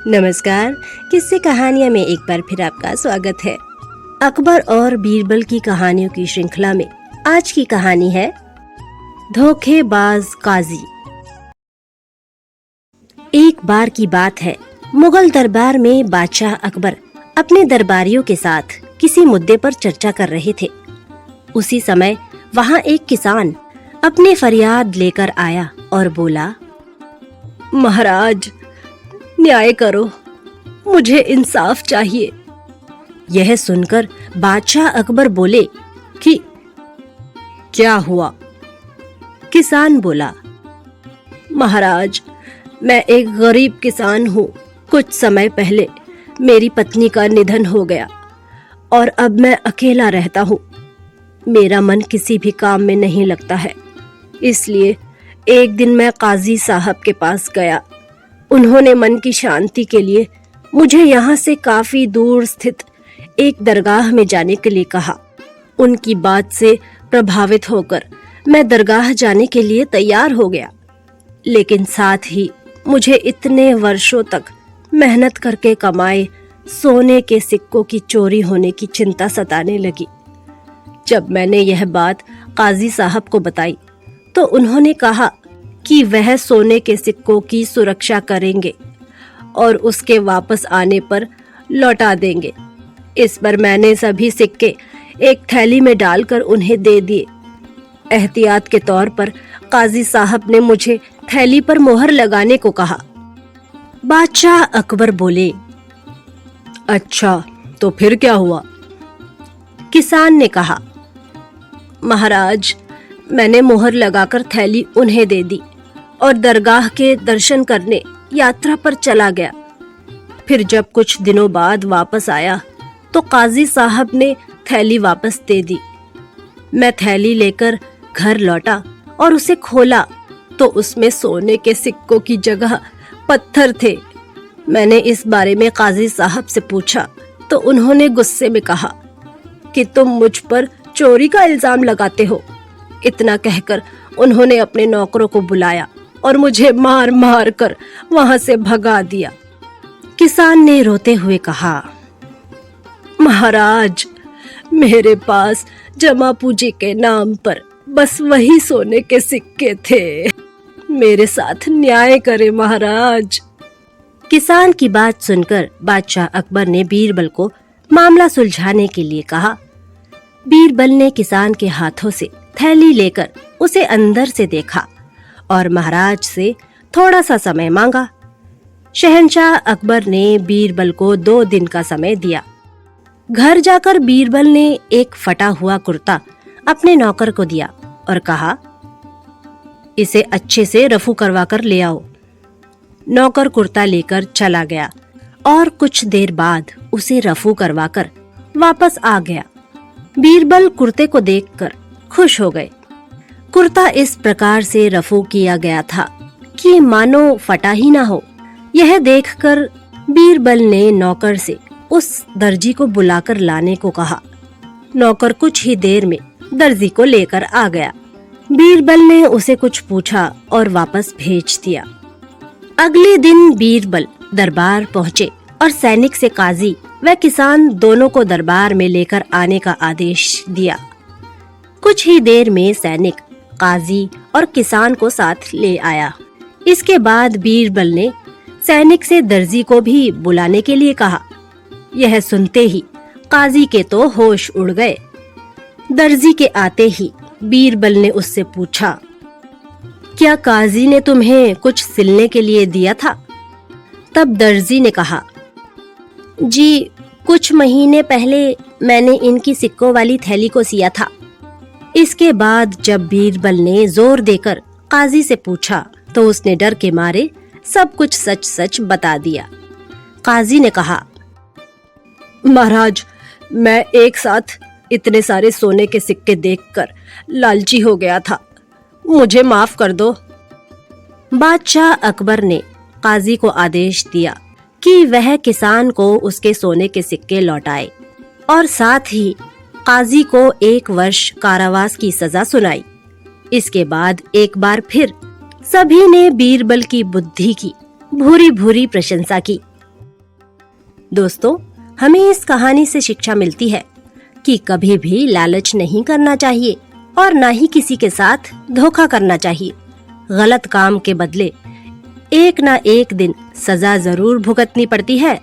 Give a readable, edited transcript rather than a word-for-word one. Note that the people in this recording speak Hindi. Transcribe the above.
नमस्कार। किस्से कहानियां में एक बार फिर आपका स्वागत है। अकबर और बीरबल की कहानियों की श्रृंखला में आज की कहानी है धोखेबाज काजी। एक बार की बात है, मुगल दरबार में बादशाह अकबर अपने दरबारियों के साथ किसी मुद्दे पर चर्चा कर रहे थे। उसी समय वहां एक किसान अपनी फरियाद लेकर आया और बोला, महाराज, न्याय करो, मुझे इंसाफ चाहिए। यह सुनकर बादशाह अकबर बोले कि क्या हुआ? किसान बोला, महाराज, मैं एक गरीब किसान हूँ। कुछ समय पहले मेरी पत्नी का निधन हो गया और अब मैं अकेला रहता हूँ। मेरा मन किसी भी काम में नहीं लगता है। इसलिए एक दिन मैं काजी साहब के पास गया। उन्होंने मन की शांति के लिए मुझे यहाँ से काफी दूर स्थित एक दरगाह में जाने के लिए कहा। उनकी बात से प्रभावित होकर मैं दरगाह जाने के लिए तैयार हो गया, लेकिन साथ ही मुझे इतने वर्षों तक मेहनत करके कमाए सोने के सिक्कों की चोरी होने की चिंता सताने लगी। जब मैंने यह बात काजी साहब को बताई तो उन्होंने कहा कि वह सोने के सिक्कों की सुरक्षा करेंगे और उसके वापस आने पर लौटा देंगे। इस पर मैंने सभी सिक्के एक थैली में डालकर उन्हें दे दिए। एहतियात के तौर पर काजी साहब ने मुझे थैली पर मोहर लगाने को कहा। बादशाह अकबर बोले, अच्छा, तो फिर क्या हुआ? किसान ने कहा, महाराज, मैंने मोहर लगाकर थैली उन्हें दे दी और दरगाह के दर्शन करने यात्रा पर चला गया। फिर जब कुछ दिनों बाद वापस आया तो काजी साहब ने थैली वापस दे दी। मैं थैली लेकर घर लौटा और उसे खोला तो उसमें सोने के सिक्कों की जगह पत्थर थे। मैंने इस बारे में काजी साहब से पूछा तो उन्होंने गुस्से में कहा कि तुम मुझ पर चोरी का इल्जाम लगाते हो। इतना कहकर उन्होंने अपने नौकरों को बुलाया और मुझे मार मार कर वहां से भगा दिया। किसान ने रोते हुए कहा, महाराज, मेरे पास जमा पूंजी के नाम पर बस वही सोने के सिक्के थे। मेरे साथ न्याय करे महाराज। किसान की बात सुनकर बादशाह अकबर ने बीरबल को मामला सुलझाने के लिए कहा। बीरबल ने किसान के हाथों से थैली लेकर उसे अंदर से देखा और महाराज से थोड़ा सा समय मांगा। शहंशाह अकबर ने बीरबल को 2 दिन का समय दिया। घर जाकर बीरबल ने एक फटा हुआ कुर्ता अपने नौकर को दिया और कहा, इसे अच्छे से रफू करवा कर ले आओ। नौकर कुर्ता लेकर चला गया और कुछ देर बाद उसे रफू करवाकर वापस आ गया। बीरबल कुर्ते को देखकर खुश हो गए। कुर्ता इस प्रकार से रफू किया गया था कि मानो फटा ही ना हो। यह देखकर बीरबल ने नौकर से उस दर्जी को बुलाकर लाने को कहा। नौकर कुछ ही देर में दर्जी को लेकर आ गया। बीरबल ने उसे कुछ पूछा और वापस भेज दिया। अगले दिन बीरबल दरबार पहुँचे और सैनिक से काजी व किसान दोनों को दरबार में लेकर आने का आदेश दिया। कुछ ही देर में सैनिक काजी और किसान को साथ ले आया। इसके बाद बीरबल ने सैनिक से दर्जी को भी बुलाने के लिए कहा। यह सुनते ही काजी के तो होश उड़ गए। दर्जी के आते ही बीरबल ने उससे पूछा, क्या काजी ने तुम्हें कुछ सिलने के लिए दिया था? तब दर्जी ने कहा, जी, कुछ महीने पहले मैंने इनकी सिक्कों वाली थैली को सिया था। इसके बाद जब बीरबल ने जोर देकर काजी से पूछा तो उसने डर के मारे सब कुछ सच सच बता दिया। काजी ने कहा, महाराज, मैं एक साथ इतने सारे सोने के सिक्के देखकर लालची हो गया था, मुझे माफ कर दो। बादशाह अकबर ने काजी को आदेश दिया कि वह किसान को उसके सोने के सिक्के लौटाए और साथ ही काजी को 1 वर्ष कारावास की सजा सुनाई। इसके बाद एक बार फिर सभी ने बीरबल की बुद्धि की भूरी भूरी प्रशंसा की दोस्तों, हमें इस कहानी से शिक्षा मिलती है कि कभी भी लालच नहीं करना चाहिए और ना ही किसी के साथ धोखा करना चाहिए। गलत काम के बदले एक ना एक दिन सजा जरूर भुगतनी पड़ती है।